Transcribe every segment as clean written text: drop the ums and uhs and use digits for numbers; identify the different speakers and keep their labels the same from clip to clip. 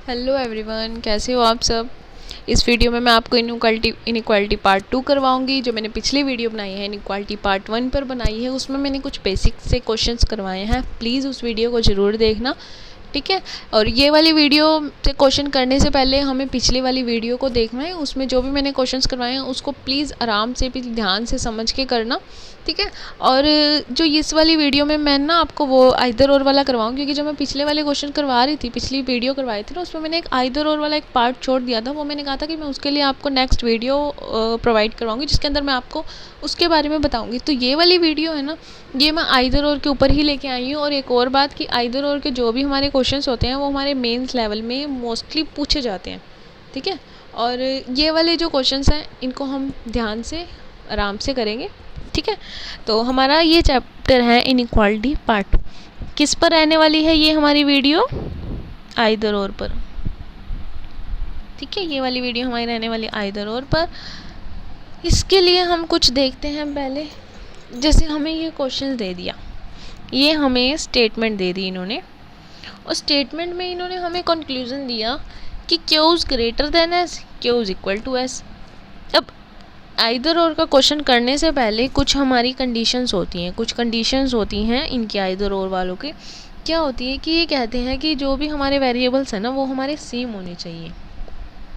Speaker 1: Hello everyone, कैसे हो आप सब। इस वीडियो में मैं आपको इनइक्वालिटी पार्ट 2 करवाऊंगी। जो मैंने पिछली वीडियो बनाई है इनइक्वालिटी पार्ट 1 पर बनाई है, उसमें मैंने कुछ बेसिक से क्वेश्चंस करवाए हैं। प्लीज़ उस वीडियो को ज़रूर देखना, ठीक है। और ये वाली वीडियो से क्वेश्चन करने से पहले हमें पिछली वाली वीडियो को देखना है। उसमें जो भी मैंने क्वेश्चंस करवाए हैं उसको प्लीज़ आराम से भी ध्यान से समझ के करना, ठीक है। और जो इस वाली वीडियो में मैं ना आपको वो आइदर और वाला करवाऊँ, क्योंकि जब मैं पिछले वाले क्वेश्चन करवा रही थी, पिछली वीडियो करवाई थी ना, उसमें मैंने एक आइदर और वाला एक पार्ट छोड़ दिया था। वो मैंने कहा था कि मैं उसके लिए आपको नेक्स्ट वीडियो प्रोवाइड करवाऊँगी, जिसके अंदर मैं आपको उसके बारे में बताऊँगी। तो ये वाली वीडियो है ना, ये मैं आइदर और के ऊपर ही लेके आई हूँ। और एक और बात कि आइदर और के जो भी हमारे क्वेश्चंस होते हैं वो हमारे मेंस लेवल में मोस्टली पूछे जाते हैं, ठीक है। और ये वाले जो क्वेश्चंस हैं इनको हम ध्यान से आराम से करेंगे, ठीक है। तो हमारा ये चैप्टर है इनइक्वालिटी पार्ट। किस पर रहने वाली है ये हमारी वीडियो? आइदर और पर, ठीक है। ये वाली वीडियो हमारी रहने वाली आइदर और पर। इसके लिए हम कुछ देखते हैं पहले। जैसे हमें ये क्वेश्चन दे दिया, ये हमें स्टेटमेंट दे दी इन्होंने, और स्टेटमेंट में इन्होंने हमें कंक्लूजन दिया कि Q is greater than S, Q is equal to S. अब आइदर और का क्वेश्चन करने से पहले कुछ हमारी कंडीशंस होती हैं, कुछ कंडीशंस होती हैं इनके आइदर और वालों के। क्या होती है कि ये कहते हैं कि जो भी हमारे वेरिएबल्स हैं ना वो हमारे सेम होने चाहिए।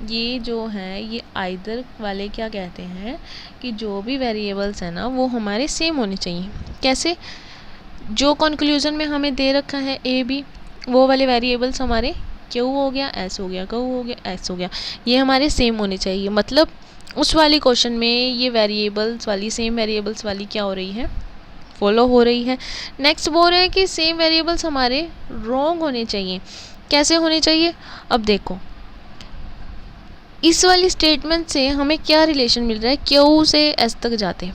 Speaker 1: ये जो हैं ये आइदर वाले क्या कहते हैं कि जो भी वेरिएबल्स हैं ना वो हमारे सेम होने चाहिए। कैसे? जो कंक्लूजन में हमें दे रखा है ए बी, वो वाले वेरिएबल्स हमारे क्यू हो गया, एस हो गया, क्यू हो गया, एस हो गया, ये हमारे सेम होने चाहिए। मतलब उस वाली क्वेश्चन में ये वेरिएबल्स वाली, सेम वेरिएबल्स वाली क्या हो रही है, फॉलो हो रही है। नेक्स्ट बोल रहे हैं कि सेम वेरिएबल्स हमारे रॉन्ग होने चाहिए। कैसे होने चाहिए? अब देखो इस वाली स्टेटमेंट से हमें क्या रिलेशन मिल रहा है। क्यू से एस तक जाते,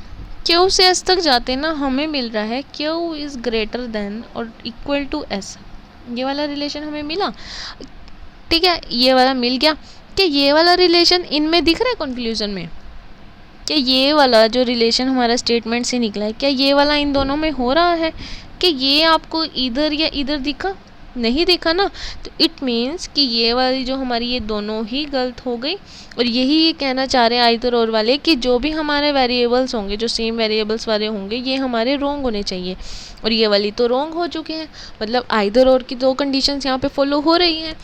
Speaker 1: क्यू से एस तक जाते ना हमें मिल रहा है Q is greater then or equal to S. ये वाला रिलेशन हमें मिला, ठीक है। ये वाला मिल गया। क्या ये वाला रिलेशन इनमें दिख रहा है कंक्लूजन में? क्या ये वाला जो रिलेशन हमारा स्टेटमेंट से निकला है, क्या ये वाला इन दोनों में हो रहा है? कि ये आपको इधर या इधर दिखा? नहीं दिखा ना। तो इट मीन्स कि ये वाली जो हमारी ये दोनों ही गलत हो गई। और यही ये कहना चाह रहे हैं आइदर और वाले कि जो भी हमारे वेरिएबल्स होंगे, जो सेम वेरिएबल्स वाले होंगे, ये हमारे रॉन्ग होने चाहिए। और ये वाली तो रॉन्ग हो चुके हैं। मतलब आइदर और की दो कंडीशंस यहाँ पे फॉलो हो रही हैं,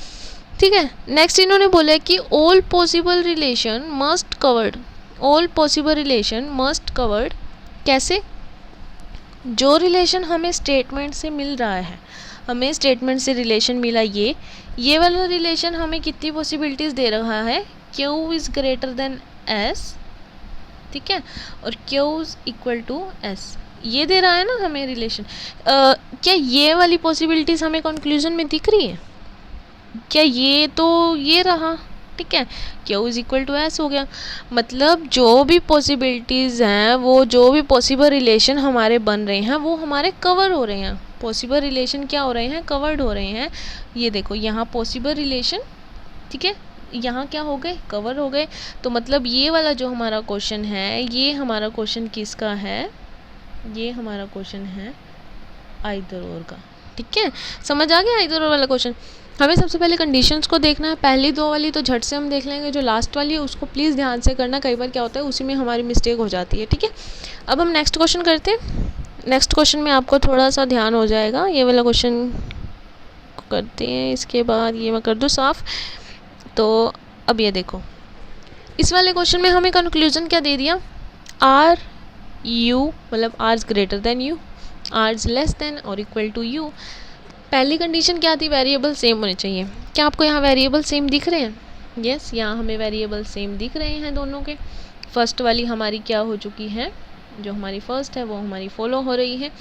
Speaker 1: ठीक है। नेक्स्ट इन्होंने बोला है कि all possible relation must covered, all possible relation must covered. कैसे? जो रिलेशन हमें स्टेटमेंट से मिल रहा है, हमें स्टेटमेंट से रिलेशन मिला, ये वाला रिलेशन हमें कितनी पॉसिबिलिटीज़ दे रहा है? Q is greater than S, ठीक है, और Q is equal to S, ये दे रहा है ना हमें रिलेशन। क्या ये वाली पॉसिबिलिटीज़ हमें कंक्लूजन में दिख रही है? क्या ये तो ये रहा, ठीक है, Q is equal to S हो गया। मतलब जो भी पॉसिबिलिटीज़ हैं, वो जो भी पॉसिबल रिलेशन हमारे बन रहे हैं वो हमारे कवर हो रहे हैं। पॉसिबल रिलेशन क्या हो रहे हैं? कवर्ड हो रहे हैं। ये देखो यहाँ पॉसिबल रिलेशन, ठीक है, यहाँ क्या हो गए? कवर हो गए। तो मतलब ये वाला जो हमारा क्वेश्चन है, ये हमारा क्वेश्चन किसका है? ये हमारा क्वेश्चन है आइदर और का, ठीक है। समझ आ गया आइदर और वाला क्वेश्चन? हमें सबसे पहले कंडीशंस को देखना है। पहली दो वाली तो झट से हम देख लेंगे, जो लास्ट वाली है उसको प्लीज़ ध्यान से करना। कई बार क्या होता है उसी में हमारी मिस्टेक हो जाती है, ठीक है। अब हम नेक्स्ट क्वेश्चन करते हैं। नेक्स्ट क्वेश्चन में आपको थोड़ा सा ध्यान हो जाएगा। ये वाला क्वेश्चन करते हैं, इसके बाद ये मैं कर दूँ साफ। तो अब ये देखो, इस वाले क्वेश्चन में हमें कंक्लूजन क्या दे दिया? आर यू, मतलब R is greater than U, R is less than or equal to U. पहली कंडीशन क्या थी? वेरिएबल सेम होने चाहिए। क्या आपको यहाँ वेरिएबल सेम दिख रहे हैं? यस, यहाँ हमें वेरिएबल सेम दिख रहे हैं दोनों के। फर्स्ट वाली हमारी क्या हो चुकी है? जो हमारी फर्स्ट है वो हमारी फॉलो हो रही है।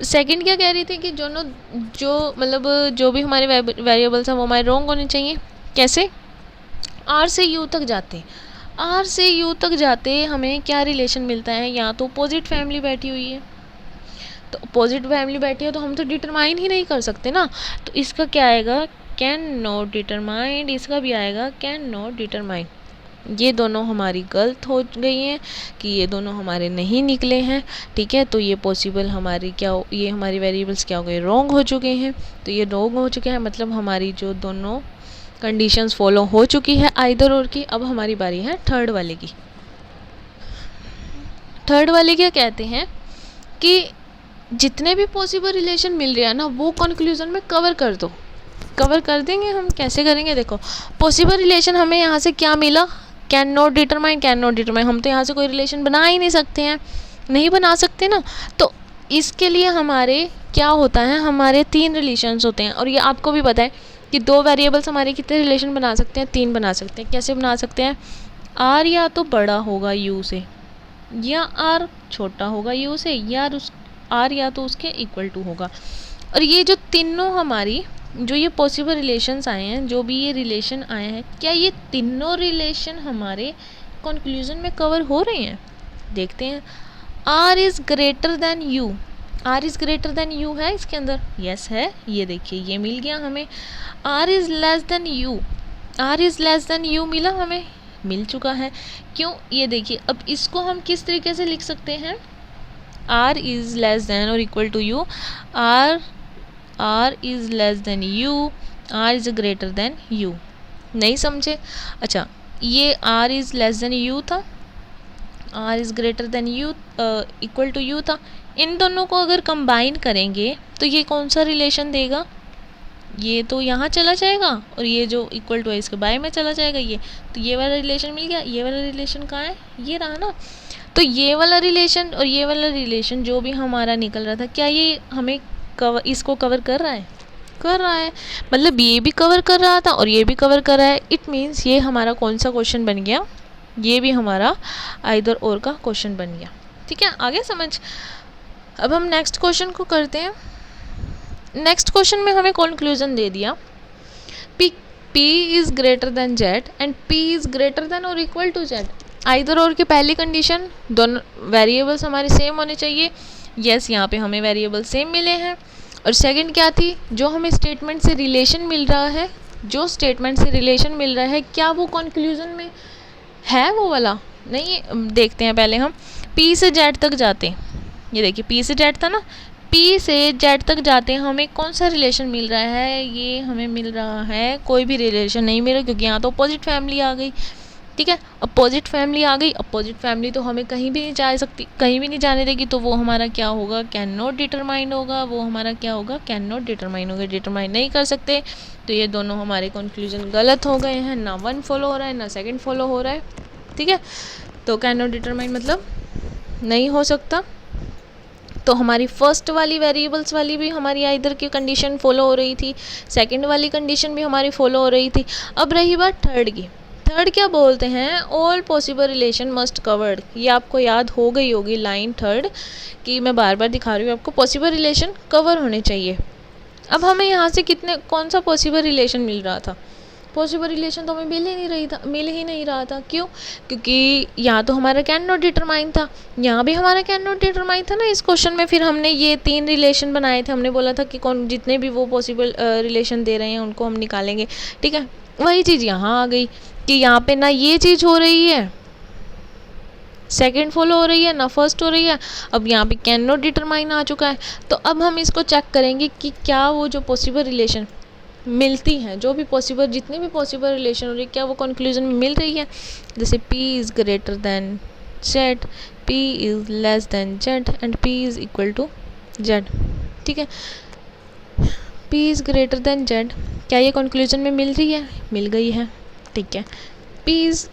Speaker 1: सेकंड क्या कह रही थी कि जो मतलब जो भी हमारे वेरिएबल्स हैं वो हमारे रॉन्ग होने चाहिए। कैसे? आर से यू तक जाते, आर से यू तक जाते हमें क्या रिलेशन मिलता है? यहाँ तो अपोजिट फैमिली बैठी हुई है, तो अपोजिट फैमिली बैठी है तो हम तो डिटरमाइन ही नहीं कर सकते ना। तो इसका क्या आएगा? Can not determine. इसका भी आएगा कैन नॉट डिटरमाइन। ये दोनों हमारी गलत हो गई हैं कि ये दोनों हमारे नहीं निकले हैं, ठीक है। तो ये पॉसिबल हमारी क्या, ये हमारी वेरिएबल्स क्या हो गए? रॉन्ग हो चुके हैं। तो ये रॉन्ग हो चुके हैं, मतलब हमारी जो दोनों कंडीशंस फॉलो हो चुकी है आइदर और की। अब हमारी बारी है थर्ड वाले की। थर्ड वाले क्या कहते हैं कि जितने भी पॉसिबल रिलेशन मिल रहे हैं ना वो कंक्लूजन में कवर कर दो। कवर कर देंगे हम, कैसे करेंगे देखो। पॉसिबल रिलेशन हमें यहाँ से क्या मिला, can not determine, can not determine. हम तो यहाँ से कोई रिलेशन बना ही नहीं सकते हैं, नहीं बना सकते ना। तो इसके लिए हमारे क्या होता है, हमारे 3 रिलेशंस होते हैं। और ये आपको भी पता है कि 2 वेरिएबल्स हमारे कितने रिलेशन बना सकते हैं, 3 बना सकते हैं। कैसे बना सकते हैं, आर या तो बड़ा होगा यू से, या आर छोटा होगा यू से, या आर या तो उसके इक्वल टू होगा। और ये जो तीनों हमारी जो ये पॉसिबल रिलेशंस आए हैं, जो भी ये रिलेशन आए हैं, क्या ये तीनों रिलेशन हमारे कंक्लूजन में कवर हो रहे हैं, देखते हैं। R is greater than U, R is greater than U है इसके अंदर, यस है, ये देखिए ये मिल गया हमें। R is less than U, R is less than U मिला हमें, मिल चुका है। क्यों, ये देखिए। अब इसको हम किस तरीके से लिख सकते हैं, R is less than or equal to U, R is less than U, R is greater than U. नहीं समझे, अच्छा ये R is less than U था, R is greater than U, equal to U था। इन दोनों को अगर कंबाइन करेंगे तो ये कौन सा रिलेशन देगा, ये तो यहाँ चला जाएगा और ये जो इक्वल टू है इसके बाय में चला जाएगा ये, तो ये वाला रिलेशन मिल गया। ये वाला रिलेशन कहाँ है, ये रहा ना। तो ये वाला रिलेशन और ये वाला रिलेशन जो भी हमारा निकल रहा था, क्या ये हमें इसको कवर कर रहा है, कर रहा है। मतलब ये भी कवर कर रहा था और ये भी कवर कर रहा है। इट मीन्स ये हमारा कौन सा क्वेश्चन बन गया, ये भी हमारा आइदर और का क्वेश्चन बन गया। ठीक है, आगे समझ। अब हम नेक्स्ट क्वेश्चन को करते हैं। नेक्स्ट क्वेश्चन में हमें कंक्लूजन दे दिया, P is greater than Z and P is greater then or equal to Z। Either और की पहली कंडीशन, दोनों वेरिएबल्स हमारे सेम होने चाहिए। यस, यहाँ पे हमें वेरिएबल सेम मिले हैं। और सेकंड क्या थी, जो हमें स्टेटमेंट से रिलेशन मिल रहा है, जो स्टेटमेंट से रिलेशन मिल रहा है क्या वो कंक्लूजन में है वो वाला, नहीं। देखते हैं पहले हम P से Z तक जाते हैं। ये देखिए P से Z था ना, P से Z तक जाते हैं, हमें कौन सा रिलेशन मिल रहा है, ये हमें मिल रहा है कोई भी रिलेशन नहीं मिल रहा, क्योंकि यहाँ तो अपोजिट फैमिली आ गई। ठीक है, अपोजिट फैमिली आ गई। अपोजिट फैमिली तो हमें कहीं भी नहीं जा सकती, कहीं भी नहीं जाने देगी, तो वो हमारा क्या होगा, कैन नॉट डिटरमाइन होगा। वो हमारा क्या होगा, कैन नॉट डिटरमाइन होगा, डिटरमाइन नहीं कर सकते। तो ये दोनों हमारे कंक्लूजन गलत हो गए हैं, ना 1 फॉलो हो रहा है ना 2 फॉलो हो रहा है। ठीक है, तो कैन नॉट डिटरमाइन मतलब नहीं हो सकता। तो हमारी फर्स्ट वाली वेरिएबल्स वाली भी हमारी आइदर की कंडीशन फॉलो हो रही थी, सेकंड वाली कंडीशन भी हमारी फॉलो हो रही थी। अब रही बात थर्ड की। थर्ड क्या बोलते हैं, all possible relation must covered. ये आपको याद हो गई होगी लाइन थर्ड कि मैं बार बार दिखा रही हूँ आपको, पॉसिबल रिलेशन कवर होने चाहिए। अब हमें यहाँ से कौन सा पॉसिबल रिलेशन मिल रहा था, पॉसिबल रिलेशन तो हमें मिल ही नहीं रहा था। क्यों, क्योंकि यहाँ तो हमारा कैन नॉट डिटरमाइन था, यहाँ भी हमारा कैन नॉट डिटरमाइन था ना। इस क्वेश्चन में फिर हमने ये 3 रिलेशन बनाए थे, हमने बोला था कि कौन जितने भी वो पॉसिबल रिलेशन दे रहे हैं उनको हम निकालेंगे। ठीक है, वही चीज़ यहाँ आ गई कि यहाँ पे ना ये चीज़ हो रही है, सेकेंड फॉलो हो रही है, ना फर्स्ट हो रही है। अब यहाँ पे कैन नॉट डिटरमाइन आ चुका है। तो अब हम इसको चेक करेंगे कि क्या वो जो पॉसिबल रिलेशन मिलती हैं, जो भी पॉसिबल जितनी भी पॉसिबल रिलेशन हो रही है, क्या वो कंक्लूजन में मिल रही है। जैसे P is greater than Z, P is less than Z and P is equal to Z। ठीक है, P is greater than Z, क्या ये कंक्लूजन में मिल रही है, मिल गई है। ठीक है, P is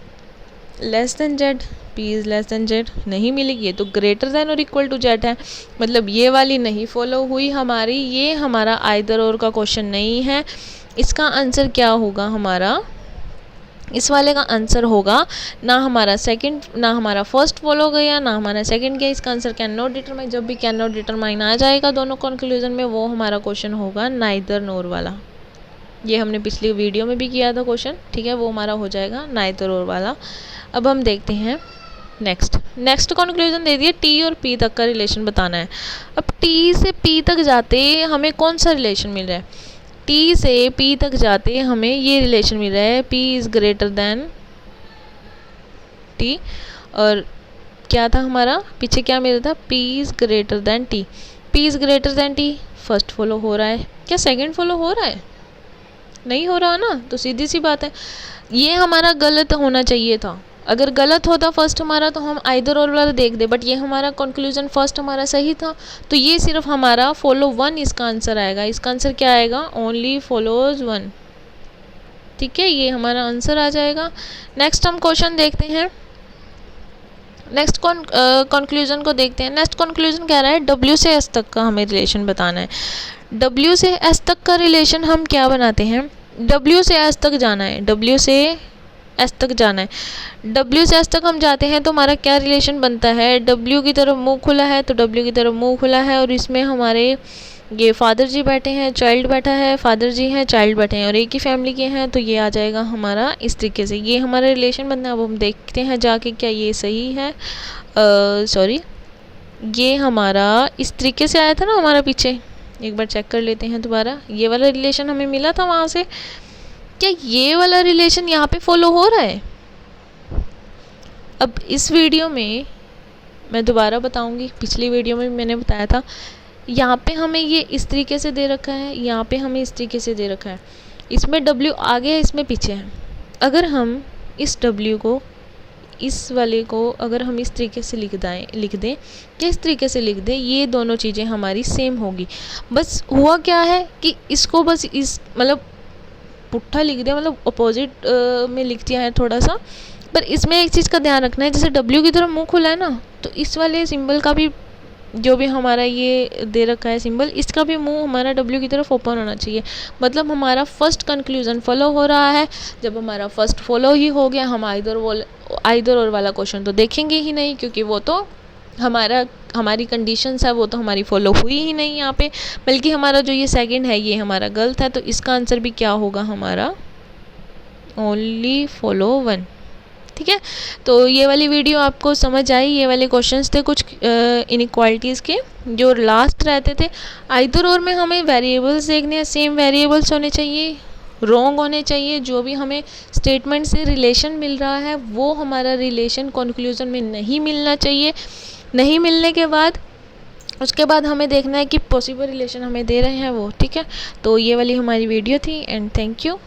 Speaker 1: less than Z, P is less than Z नहीं मिलेगी, ये तो greater than or equal to Z है, मतलब ये वाली नहीं फॉलो हुई हमारी। ये हमारा आइदर और का क्वेश्चन नहीं है। इसका आंसर क्या होगा हमारा, इस वाले का आंसर होगा ना हमारा सेकंड, ना हमारा फर्स्ट फॉलो गया, ना हमारा सेकंड गया। इसका आंसर कैन नॉट डिटरमाइन। जब भी कैन नॉट डिटरमाइन आ जाएगा दोनों कंक्लूजन में, वो हमारा क्वेश्चन होगा नाइदर नोर वाला। ये हमने पिछली वीडियो में भी किया था क्वेश्चन। ठीक है, वो हमारा हो जाएगा नाइदर और वाला। अब हम देखते हैं नेक्स्ट कंक्लूजन दे दिया, टी और पी तक का रिलेशन बताना है। अब टी से पी तक जाते हमें कौन सा रिलेशन मिल रहा है, टी से पी तक जाते हमें ये रिलेशन मिल रहा है, P is greater then T. और क्या था हमारा पीछे क्या मिल रहा था, P is greater then T. P is greater then T first follow हो रहा है, क्या सेकंड फॉलो हो रहा है, नहीं हो रहा ना, तो सीधी सी बात है ये हमारा गलत होना चाहिए था। अगर गलत होता फर्स्ट हमारा तो हम आइदर और वाला देख दे, बट ये हमारा कंक्लूजन फर्स्ट हमारा सही था, तो ये सिर्फ हमारा फॉलो वन इसका आंसर आएगा। इसका आंसर क्या आएगा? Only follows one. ठीक है, ये हमारा आंसर आ जाएगा। नेक्स्ट हम क्वेश्चन देखते हैं, नेक्स्ट कंक्लूजन को देखते हैं। नेक्स्ट कंक्लूजन कह रहा है W से S तक का हमें रिलेशन बताना है। W से S तक का रिलेशन हम क्या बनाते हैं? W से S तक जाना है, W से S तक जाना है। W से S तक हम जाते हैं तो हमारा क्या रिलेशन बनता है? W की तरफ मुंह खुला है तो W की तरफ मुंह खुला है, और इसमें हमारे ये फादर जी बैठे हैं, चाइल्ड बैठा है, फादर जी हैं, चाइल्ड बैठे हैं, और एक ही फैमिली के हैं, तो ये आ जाएगा हमारा इस तरीके से। ये हमारा रिलेशन बनना है। अब हम देखते हैं जाके क्या ये सही है। सॉरी, ये हमारा इस तरीके से आया था ना हमारा पीछे, एक बार चेक कर लेते हैं दोबारा। ये वाला रिलेशन हमें मिला था वहाँ से, क्या ये वाला रिलेशन यहाँ पे फॉलो हो रहा है? अब इस वीडियो में मैं दोबारा बताऊंगी, पिछली वीडियो में मैंने बताया था, यहाँ पे हमें ये इस तरीके से दे रखा है, यहाँ पे हमें इस तरीके से दे रखा है। इसमें W आगे है, इसमें पीछे है। अगर हम इस W को, इस वाले को अगर हम इस तरीके से लिख दें, किस तरीके से लिख दें, ये दोनों चीज़ें हमारी सेम होगी। बस हुआ क्या है कि इसको बस इस मतलब पुट्ठा लिख दिया, मतलब अपोजिट में लिख दिया है थोड़ा सा। पर इसमें एक चीज़ का ध्यान रखना है, जैसे W की तरफ मुंह खुला है ना, तो इस वाले सिंबल का भी, जो भी हमारा ये दे रखा है सिंबल, इसका भी मुंह हमारा W की तरफ ओपन होना चाहिए। मतलब हमारा फर्स्ट कंक्लूजन फॉलो हो रहा है। जब हमारा फर्स्ट फॉलो ही हो गया, हम आइदर और वाला क्वेश्चन तो देखेंगे ही नहीं, क्योंकि वो तो हमारी कंडीशंस है, वो तो हमारी फॉलो हुई ही नहीं यहाँ पे। बल्कि हमारा जो ये सेकंड है ये हमारा गलत है, तो इसका आंसर भी क्या होगा हमारा? Only follow one. ठीक है, तो ये वाली वीडियो आपको समझ आई। ये वाले क्वेश्चंस थे कुछ इनइक्वालिटीज़ के जो लास्ट रहते थे। आइदर और में हमें वेरिएबल्स देखने हैं, सेम वेरिएबल्स होने चाहिए, रॉन्ग होने चाहिए। जो भी हमें स्टेटमेंट से रिलेशन मिल रहा है वो हमारा रिलेशन कंक्लूजन में नहीं मिलना चाहिए। नहीं मिलने के बाद उसके बाद हमें देखना है कि पॉसिबल रिलेशन हमें दे रहे हैं वो। ठीक है, तो ये वाली हमारी वीडियो थी, एंड थैंक यू।